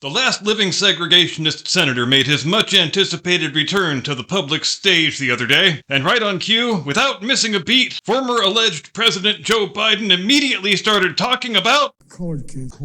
The last living segregationist senator made his much-anticipated return to the public stage the other day, and right on cue, without missing a beat, former alleged President Joe Biden immediately started talking about colored kids.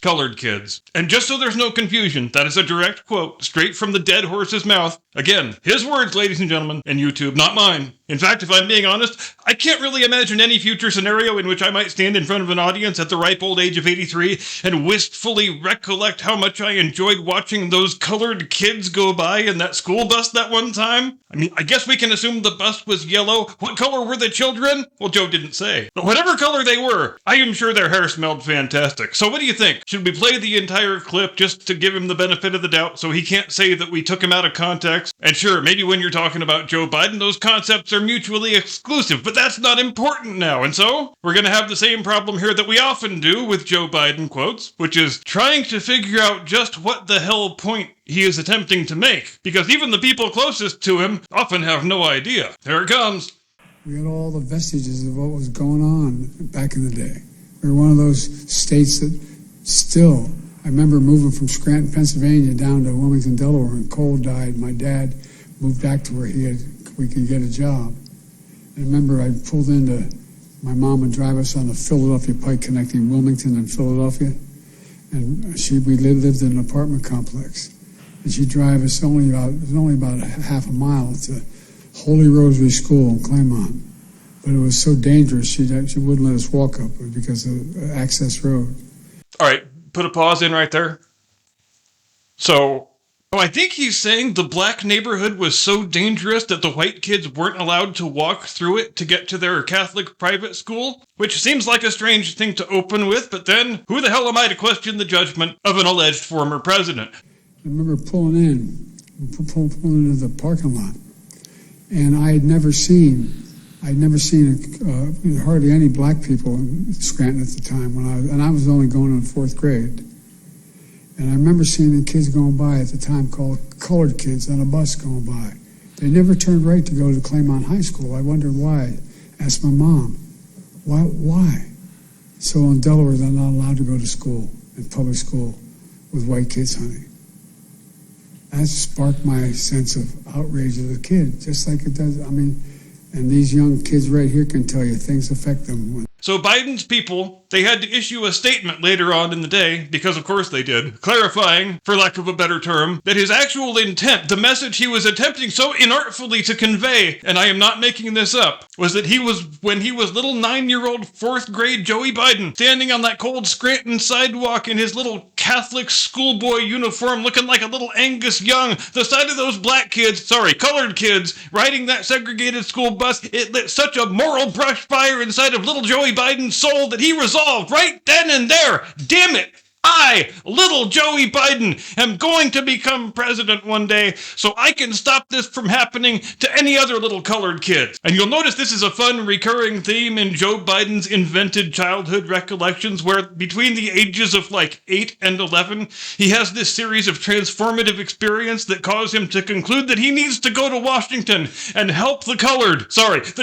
Colored kids. And just so there's no confusion, that is a direct quote straight from the dead horse's mouth. Again, his words, ladies and gentlemen, and YouTube, not mine. In fact, if I'm being honest, I can't really imagine any future scenario in which I might stand in front of an audience at the ripe old age of 83 and wistfully recollect how much I enjoyed watching those colored kids go by in that school bus that one time. I mean, I guess we can assume the bus was yellow. What color were the children? Well, Joe didn't say. But whatever color they were, I am sure their hair smelled fantastic. So what do you think? Should we play the entire clip just to give him the benefit of the doubt so he can't say that we took him out of context? And sure, maybe when you're talking about Joe Biden, those concepts are mutually exclusive, but that's not important now. And so, we're going to have the same problem here that we often do with Joe Biden quotes, which is trying to figure out just what the hell point he is attempting to make, because even the people closest to him often have no idea. Here it comes. We had all the vestiges of what was going on back in the day. We were one of those states that still, I remember moving from Scranton, Pennsylvania down to Wilmington, Delaware, when Cole died. My dad moved back to where we could get a job. And I remember I pulled into, my mom would drive us on the Philadelphia Pike connecting Wilmington and Philadelphia. And we lived in an apartment complex. And she'd drive us it was only about half a mile to Holy Rosary School in Claymont. But it was so dangerous, she wouldn't let us walk up because of access road. All right, put a pause in right there. So, I think he's saying the black neighborhood was so dangerous that the white kids weren't allowed to walk through it to get to their Catholic private school, which seems like a strange thing to open with, but then who the hell am I to question the judgment of an alleged former president? I remember pulling into the parking lot, and I had never seen hardly any black people in Scranton at the time and I was only going in 4th grade. And I remember seeing the kids going by at the time called colored kids on a bus going by. They never turned right to go to Claymont High School. I wondered why. Asked my mom, why? So in Delaware, they're not allowed to go to school, in public school, with white kids, honey. That sparked my sense of outrage as a kid, just like it does, and these young kids right here can tell you things affect them. So Biden's people, they had to issue a statement later on in the day, because of course they did, clarifying, for lack of a better term, that his actual intent, the message he was attempting so inartfully to convey, and I am not making this up, was that when he was little 9-year-old 4th grade Joey Biden, standing on that cold Scranton sidewalk in his little Catholic schoolboy uniform looking like a little Angus Young, the sight of those colored kids, riding that segregated school bus, it lit such a moral brush fire inside of little Joey Biden's soul that he resolved right then and there, damn it, I, little Joey Biden, am going to become president one day so I can stop this from happening to any other little colored kids. And you'll notice this is a fun recurring theme in Joe Biden's invented childhood recollections, where between the ages of 8 and 11, he has this series of transformative experience that cause him to conclude that he needs to go to Washington and help the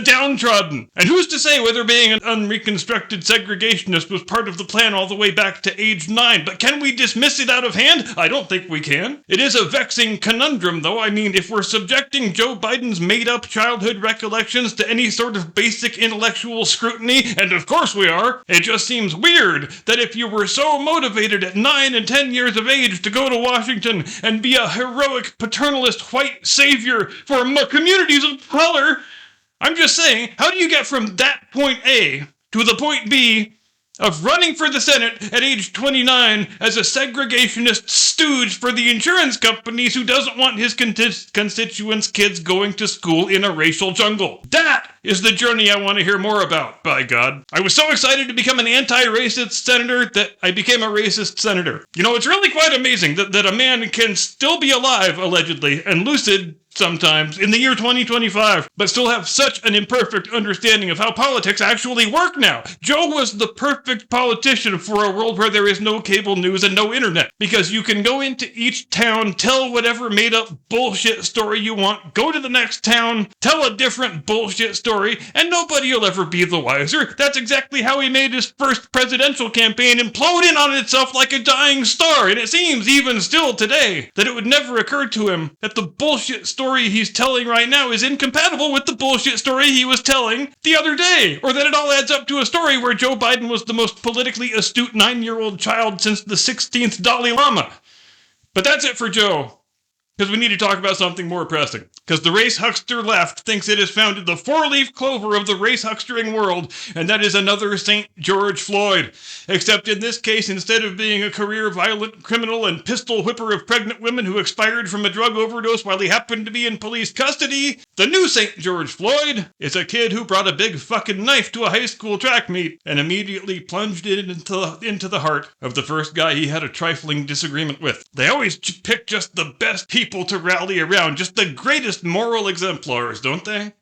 downtrodden. And who's to say whether being an unreconstructed segregationist was part of the plan all the way back to age 9? But can we dismiss it out of hand? I don't think we can. It is a vexing conundrum, though. If we're subjecting Joe Biden's made-up childhood recollections to any sort of basic intellectual scrutiny, and of course we are, it just seems weird that if you were so motivated at 9 and 10 years of age to go to Washington and be a heroic paternalist white savior for communities of color, I'm just saying, how do you get from that point A to the point B of running for the Senate at age 29 as a segregationist stooge for the insurance companies who doesn't want his constituents' kids going to school in a racial jungle? That is the journey I want to hear more about, by God. I was so excited to become an anti-racist senator that I became a racist senator. It's really quite amazing that a man can still be alive, allegedly, and lucid sometimes in the year 2025, but still have such an imperfect understanding of how politics actually work now. Joe was the perfect politician for a world where there is no cable news and no internet, because you can go into each town, tell whatever made-up bullshit story you want, go to the next town, tell a different bullshit story story, and nobody will ever be the wiser. That's exactly how he made his first presidential campaign implode in on itself like a dying star, and it seems, even still today, that it would never occur to him that the bullshit story he's telling right now is incompatible with the bullshit story he was telling the other day, or that it all adds up to a story where Joe Biden was the most politically astute 9-year-old child since the 16th Dalai Lama. But that's it for Joe. Because we need to talk about something more pressing. Because the race huckster left thinks it has founded the four-leaf clover of the race huckstering world, and that is another St. George Floyd. Except in this case, instead of being a career violent criminal and pistol whipper of pregnant women who expired from a drug overdose while he happened to be in police custody, the new St. George Floyd is a kid who brought a big fucking knife to a high school track meet and immediately plunged it into the heart of the first guy he had a trifling disagreement with. They always pick just the best people to rally around, just the greatest moral exemplars, don't they?